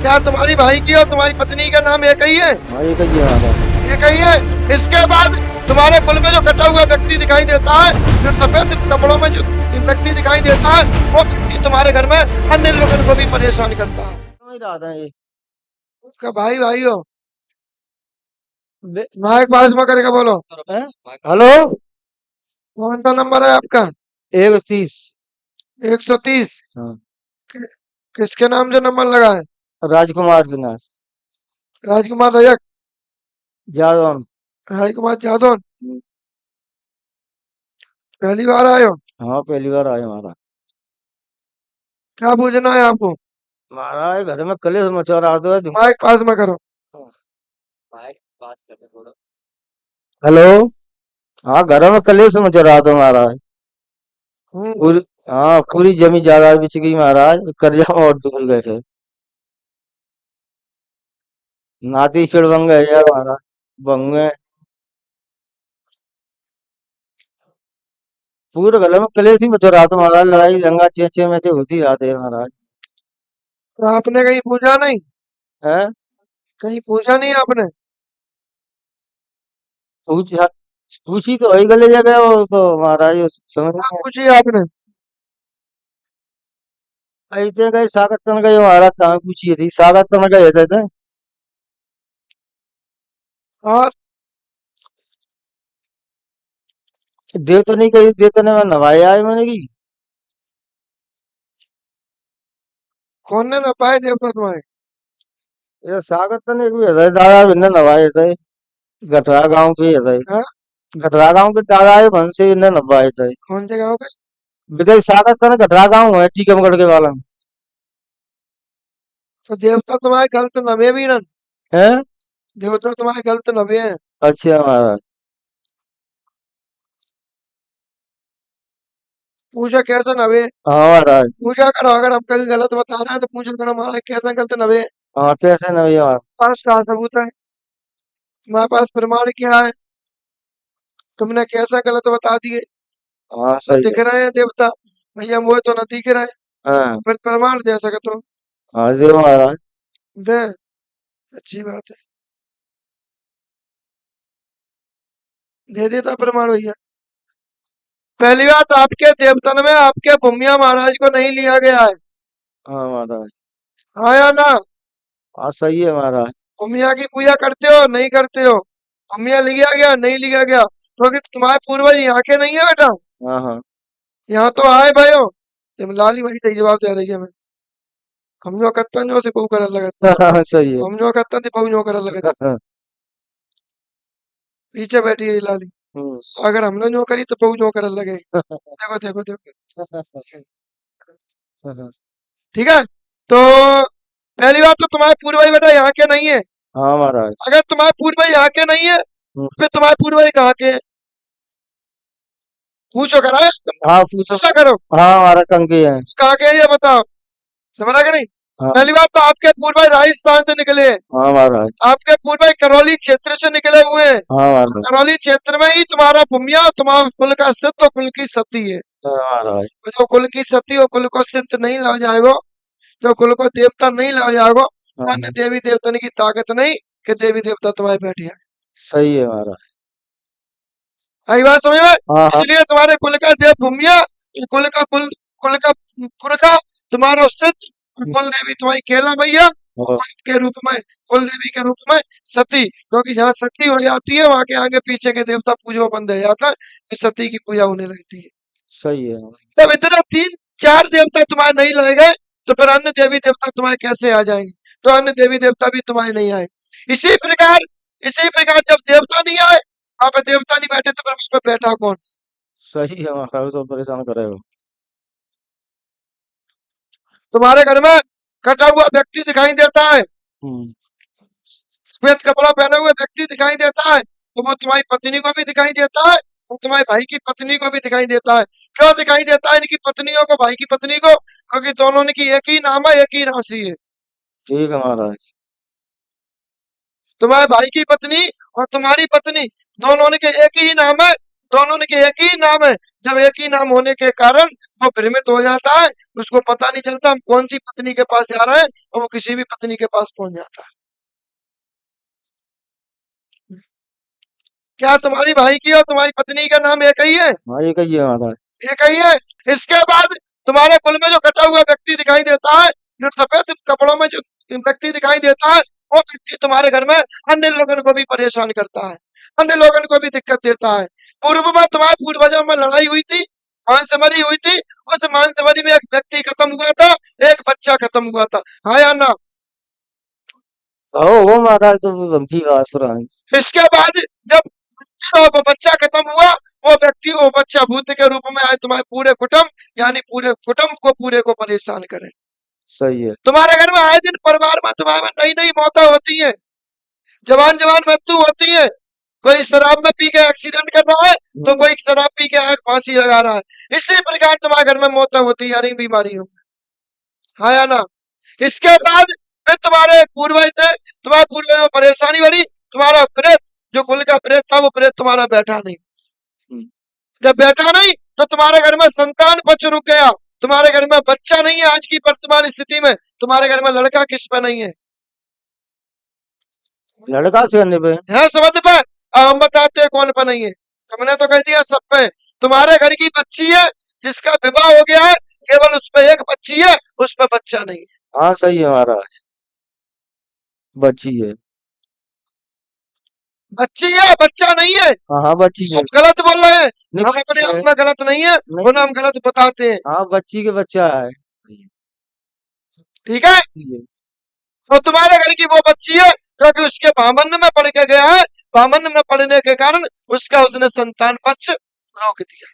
क्या तुम्हारी भाई की और तुम्हारी पत्नी का नाम एक ही है? हाँ एक ही है महाराज। एक ही है। इसके बाद तुम्हारे कुल में जो कटा हुआ व्यक्ति दिखाई देता है, जो सफेद कपड़ों में जो व्यक्ति दिखाई देता है, वो व्यक्ति तुम्हारे घर में अन्य लोगों को भी परेशान करता है। समझ रहा था ये। उसका भाई भाई हो। माइक पास में करके बोलो। हैं? हेलो। कौन सा नंबर है आपका? 130। 130। हाँ। किसके नाम से नंबर लगा है? राजकुमार के नाम। राजकुमार रजक। जादौन। राजकुमार जादौन। हम्म। पहली बार आए हो? हाँ पहली बार आए महाराज। क्या पूछना है आपको? महाराज घर में कलेश मचा रहा था। माइक पास में करो। हेलो। हाँ घर में कलेश मचा रहा था महाराज। हम्म। पूरी हाँ पूरी जमीन जायदाद बिच गई महाराज। कर्जा में और डूब गए थे। नाती चिड़ बन गए यार महाराज। बंगे पूरे गले में कलेश ही मचा रहा था महाराज। लड़ाई दंगा चेचे में होती रहते है महाराज। तो आपने कहीं पूछा नहीं? है। कहीं पूछा नहीं आपने? पूछा पूछी तो वही गले जगह वो तो महाराज वो समझ क्या में पूछी आपने? ऐसे गए सागत तन गए महाराज। तहाँ पूछी थी सागत तन गए थे। और देव तो नहीं कही देव तो ने मैं नवाए आए मैंने की। कौन ने न पाए देवता तुम्हारे? ये सागत तन एक भी है दादा बिन्ने नवाए थे। गठरा गांव के है। हाँ? गठरा गांव के दादा है भन से बिन्ने नवाए थे। कौन से गाँव के? विदय सागत तन गठरा गांव है टीकमगढ़ के वाला। तो देवता तुम्हारे गलत नवे भी न। है। देवता तुम्हारे गलत नवे हैं। अच्छा महाराज। पूछा कैसा नवे? हाँ महाराज। पूछा करो, अगर हम कहीं गलत बता रहे हैं तो पूछा करो हमारा कैसा गलत नवे है। हाँ कैसे नवी महाराज। पास का सबूत है? तुम्हारे पास प्रमाण क्या है? तुमने कैसा गलत बता दिए? हाँ तो सही दिख है। रहे हैं देवता, भैया मुझे तो न दिख रहे। हाँ। फिर प्रमाण दे सके तो हाँ जी महाराज। दे। अच्छी बात है, दे देता प्रमाण भैया। पहली बात, आपके देवतन में आपके भूमिया महाराज को नहीं लिया गया है। हाँ महाराज। हाँ या ना? हाँ सही है महाराज। भूमिया की पूजा करते हो नहीं करते हो? भूमिया लिया गया नहीं लिया गया? क्योंकि तुम्हारे पूर्वज यहाँ के नहीं है बेटा। हाँ हाँ। यहाँ तो आए भयो। तुम लाली भाई सही जवाब दे रही है। मैं हम जो करता जो से बहु कर लगता। सही है। हम जो करता थी बहु जो कर लगता। पीछे बैठी है ये लाली। हम्म। अगर हमने जो करी तो बहु जो कर लगे। देखो देखो देखो। ठीक है। तो पहली बात तो तुम्हारे पूर्वज बेटा यहाँ के नहीं है। हाँ महाराज। अगर तुम्हारे पूर्वज यहाँ के नहीं है, हम्म। फिर तुम्हारे पूर्वज कहाँ के हैं? पूछो करा है तुम। हाँ पूछो। पूछा करो हाँ हमारा कंकी है। कहाँ के हैं ये बताओ। समझा कि नहीं? हाँ। पहली बात तो आपके पूर्वज राजस्थान से निकले हैं। हाँ महाराज। आपके पूर्वज करौली क्षेत्र से निकले हुए हैं। हाँ महाराज। करौली क्षेत्र में ही तुम्हारा भूमिया तुम्हारा कुल का सिद्ध और कुल की सती है। हाँ महाराज। तो जो कुल की सती और कुल को सिद्ध नहीं ला जाएगा, जो कुल को देवता नहीं ला जाएगा, हाँ अन्य देवी देवता की ताकत नहीं कि देवी देवता तुम्हारे बैठे हैं। सही है महाराज। आई बात समझ में? हाँ हाँ। इसलिए तुम्हारे कुल का देव भूमिया, कुल का पुरखा तुम्हारा सिद्ध, कुल देवी तुम्हारी केला मैया, हाँ। कुल के रूप में, कुल देवी के रूप में सती। क्योंकि जहाँ सती हो जाती है वहां के आगे पीछे के देवता पूजो बंद हो जाता है, फिर सती की पूजा होने लगती है। सही है। जब इतना तीन चार देवता तुम्हारे नहीं लगे गए, तो फिर अन्य देवी देवता तुम्हारे कैसे आ जाएंगे? तो अन्य देवी देवता भी तुम्हारे नहीं आए। इसी प्रकार इसी प्रकार जब देवता नहीं आए, वहां पे देवता नहीं बैठे, तो फिर वहां पे बैठा कौन? सही है महाराज तो परेशान करे हो। तुम्हारे घर में कटा हुआ व्यक्ति दिखाई देता है, हम्म। सफेद कपड़ा पहने हुए व्यक्ति दिखाई देता है, तो वो तुम्हारी पत्नी को भी दिखाई देता है और तुम्हारे भाई की पत्नी को भी दिखाई देता है। क्यों दिखाई देता है इनकी पत्नियों को, भाई की पत्नी को? क्योंकि दोनों की एक ही नाम है, एक ही राशि है। ठीक है महाराज। तुम्हारे भाई की पत्नी और तुम्हारी पत्नी दोनों के एक ही नाम है, दोनों के एक ही नाम है। जब एक ही नाम होने के कारण वो भ्रमित हो जाता है, उसको पता नहीं चलता हम कौन सी पत्नी के पास जा रहे हैं, और वो किसी भी पत्नी के पास पहुंच जाता है। क्या तुम्हारी भाई की और तुम्हारी पत्नी का नाम एक ही है? हाँ ये कहिए महाराज। एक ही है। इसके बाद तुम्हारे कुल में जो कटा हुआ व्यक्ति दिखाई देता है, जो सफेद कपड़ों में जो व्यक्ति दिखाई देता है, वो व्यक्ति तुम्हारे घर में अन्य लोगों को भी परेशान करता है, अन्य लोगों को भी दिक्कत देता है। पूर्व में तुम्हारे पूर्वजों में लड़ाई हुई थी, मांसमरी हुई थी, उस मांसमरी में एक व्यक्ति खत्म हुआ था, एक बच्चा खत्म हुआ था, हाँ या ना? वो महाराज तो बनती बात पुरानी। इसके बाद जब वो बच्चा खत्म हुआ, वो व्यक्ति वो बच्चा भूत के रूप में आए तुम्हारे पूरे कुटुंब, यानी पूरे कुटुंब को पूरे को परेशान करे। सही है। तुम्हारे घर में आए दिन परिवार में तुम्हारे नई नई मौतें होती हैं, जवान जवान मृत्यु होती है। कोई शराब में पी के एक्सीडेंट कर रहा है, तो कोई शराब पी के आग फांसी लगा रहा है। इसी प्रकार तुम्हारे घर में मौतें होती है, यानी बीमारियों, हाँ या ना? इसके बाद फिर तुम्हारे पूर्वज थे, तुम्हारे पूर्वज में परेशानी बनी, तुम्हारा प्रेत जो कुल का प्रेत था, वो प्रेत तुम्हारा बैठा नहीं। जब बैठा नहीं तो तुम्हारे घर में संतान पक्ष रुक गया, तुम्हारे घर में बच्चा नहीं है। आज की वर्तमान स्थिति में तुम्हारे घर में लड़का किस पे नहीं है? लड़का से करने पे है समझ पे? अब हम बताते हैं कौन पे नहीं है। हमने तो कह दिया सब पे। तुम्हारे घर की बच्ची है जिसका विवाह हो गया है, केवल उस पे एक बच्ची है, उस पे बच्चा नहीं है। हाँ सही है महाराज, बच्ची है। बच्ची है, बच्चा नहीं है। हाँ हाँ बच्ची है। आप गलत बोल रहे हैं, नहीं हम अपने बच्ची आप है। में गलत नहीं है, नहीं वो हम गलत बताते हैं, हाँ बच्ची के बच्चा है। ठीक है? बच्ची है। तो तुम्हारे घर की वो बच्ची है क्योंकि उसके बामन में पढ़ के गया है, बामन में पढ़ने के कारण उसका उसने संतान पक्ष रोक दिया।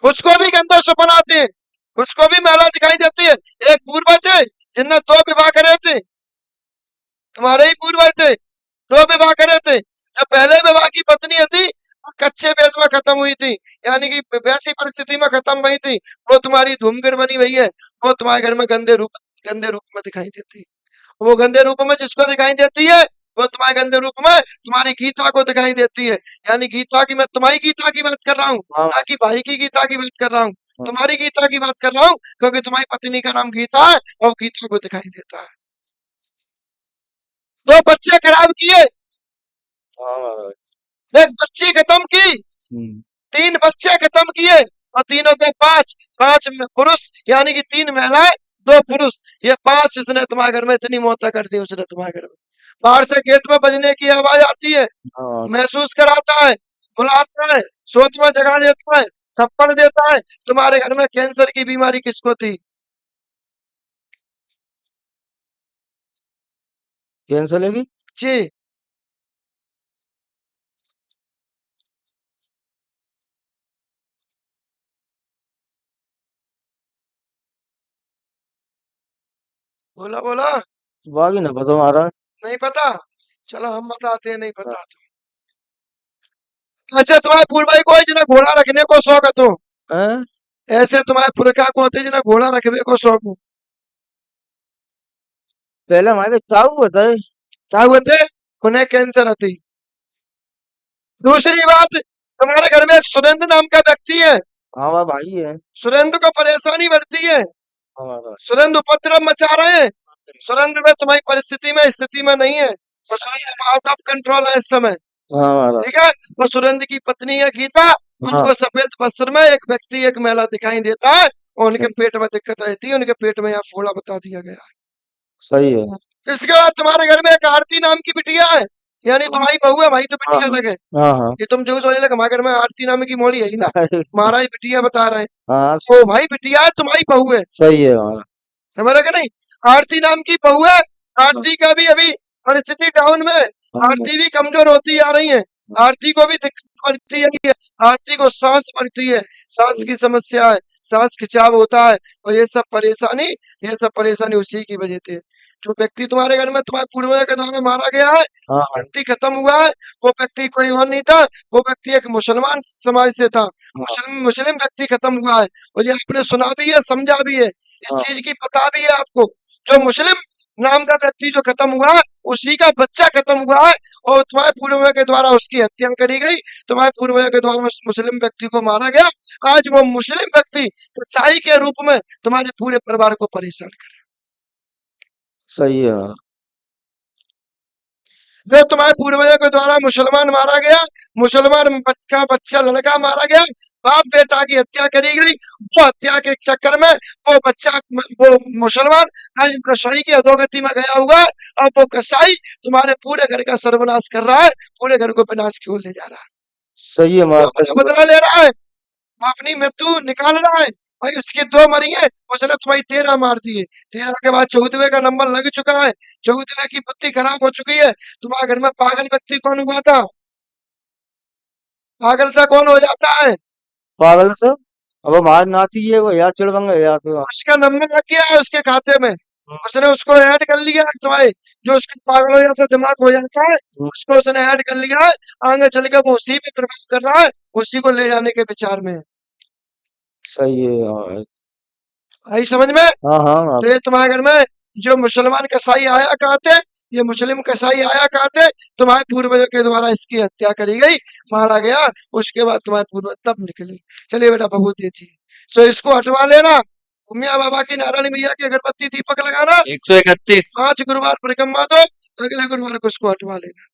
उसको भी गंदा सपना आते हैं, उसको भी महिला दिखाई देती है। एक पूर्वज थे जिनने 2 विवाह करे थे, तुम्हारे ही पूर्वज थे, 2 विवाह करे थे। जो पहले विवाह की पत्नी थी वो कच्चे वेद में खत्म हुई थी, यानी कि वैसी परिस्थिति में खत्म हुई थी, वो तुम्हारी धूमगढ़ बनी हुई है। वो तुम्हारे घर में गंदे रूप में दिखाई देती है। वो गंदे रूप में जिसको दिखाई देती है, वो तुम्हारे गंदे रूप में तुम्हारी गीता को दिखाई देती है। यानी गीता की, मैं तुम्हारी गीता की बात कर रहा हूँ, हाँ ना कि भाई की गीता की बात कर रहा हूँ। हाँ। तुम्हारी गीता की बात कर रहा हूँ क्योंकि तुम्हारी पत्नी का नाम गीता है और गीता को दिखाई देता है। 2 बच्चे खराब किए, हाँ महाराज। एक बच्ची खत्म की, हम्म, 3 बच्चे खत्म किए, और तीनों के 5 पुरुष, यानी कि 3 महिलाएं 2 पुरुष, ये 5 उसने तुम्हारे घर में इतनी मौतें कर दी। उसने तुम्हारे घर में बाहर से गेट में बजने की आवाज आती है, हाँ महसूस कराता है, बुलाता है, सोच में जगा देता है, थप्पड़ देता है। तुम्हारे घर में कैंसर की बीमारी किसको थी? कैंसर लगी। जी, बोला बोला, बाकी ना पता महाराज। नहीं पता? चलो हम बताते हैं, नहीं पता तो। अच्छा, तुम्हारे पूर्वज को जिन्हें घोड़ा रखने को शौक है, तो हैं? ऐसे तुम्हारे पुरखा को होते जिन्हें घोड़ा रखने को शौक हो, पहले हमारे चाऊ होता है। क्या हुए थे? उन्हें कैंसर होती। दूसरी बात, तुम्हारे घर में एक सुरेंद्र नाम का व्यक्ति है, हाँ वह भाई है सुरेंद्र को परेशानी बढ़ती है, हमारा। सुरेंद्र उपद्रव मचा रहे हैं। सुरेंद्र में तुम्हारी परिस्थिति में स्थिति में नहीं है, और सुरेंद्र आउट ऑफ कंट्रोल है इस समय, हाँ हमारा। ठीक है? और सुरेंद्र की पत्नी है गीता, हाँ उनको सफेद वस्त्र में एक व्यक्ति, एक महिला दिखाई देता है, और उनके पेट में दिक्कत रहती है, उनके पेट में यहाँ फोड़ा बता दिया गया है। सही है। इसके बाद तुम्हारे घर में एक आरती नाम की बिटिया है, यानी तुम्हारी बहू है, भाई तो बिटिया हाँ लगे। हाँ हाँ। ये तुम जो सोच लगे हमारे घर में आरती नाम की मोड़ी है ही ना, महाराज बिटिया बता रहे हैं। हाँ ओ भाई, बिटिया है, तुम्हारी बहू है, सही है हमारा। समझ रहे कि नहीं? आरती नाम की बहू है। आरती का भी अभी परिस्थिति डाउन में, आरती भी कमजोर होती आ रही है, आरती को भी दिक्कत पड़ती है, आरती को सांस पड़ती है, सांस की समस्या है, सांस खिंचाव होता है, और ये सब परेशानी उसी की वजह से। जो व्यक्ति तुम्हारे घर में तुम्हारे पूर्वजों के द्वारा मारा गया है, हाँ व्यक्ति खत्म हुआ है, वो व्यक्ति कोई और नहीं था, वो व्यक्ति एक मुसलमान समाज से था। मुस्लिम व्यक्ति खत्म हुआ है, और ये आपने सुना भी है, समझा भी है, इस हाँ चीज की पता भी है आपको। जो मुस्लिम नाम का व्यक्ति जो खत्म हुआ, उसी का बच्चा खत्म हुआ है और तुम्हारे पूर्वजों के द्वारा उसकी हत्या करी गई। तुम्हारे पूर्वजों के द्वारा उस मुस्लिम व्यक्ति को मारा गया। आज वो मुस्लिम व्यक्ति कसाई के रूप में तुम्हारे पूरे परिवार को परेशान कर, सही है महाराज। जो तुम्हारे पूर्वजों के द्वारा मुसलमान मारा गया, मुसलमान का बच्चा लड़का मारा गया, बाप बेटा की हत्या करी गई, वो हत्या के चक्कर में वो बच्चा वो मुसलमान आज कसाई की अधोगति में गया हुआ है। अब वो कसाई तुम्हारे पूरे घर का सर्वनाश कर रहा है, पूरे घर को विनाश की ओर ले जा रहा है। सही है वो महाराज, अपना सही बदला ले रहा है, वो अपनी मृत्यु निकाल रहा है। भाई उसकी 2 मरी है, उसने तुम्हारी 13 मार दी है। 13 के बाद 14वें का नंबर लग चुका है, 14वें की बुद्धि खराब हो चुकी है। तुम्हारे घर में पागल व्यक्ति कौन हुआ था? पागल सा कौन हो जाता है? पागल से। अब हमारे नाती है वो या चिड़वंग है या तो उसका नंबर लग गया है उसके खाते में, उसने उसको ऐड कर लिया है। तुम्हारे जो उसके पागलों जैसा दिमाग हो जाता है, उसको उसने ऐड कर लिया है। आगे चल के वो उसी पे प्रभाव कर रहा है, उसी को ले जाने के विचार में है। सही है महाराज। आई समझ में? हाँ हाँ हाँ। तो ये तुम्हारे घर में जो मुसलमान कसाई आया कहाँ थे? ये मुस्लिम कसाई आया कहाँ थे? तुम्हारे पूर्वजों के द्वारा इसकी हत्या करी गई, मारा गया। उसके बाद तुम्हारे पूर्वज तब निकले। चलिए बेटा भभूत देती, तो इसको हटवा लेना। मियाँ बाबा की, नारायण भैया की अगरबत्ती दीपक लगाना। 131 5 गुरुवार परिक्रमा दो, अगले गुरुवार को इसको हटवा लेना।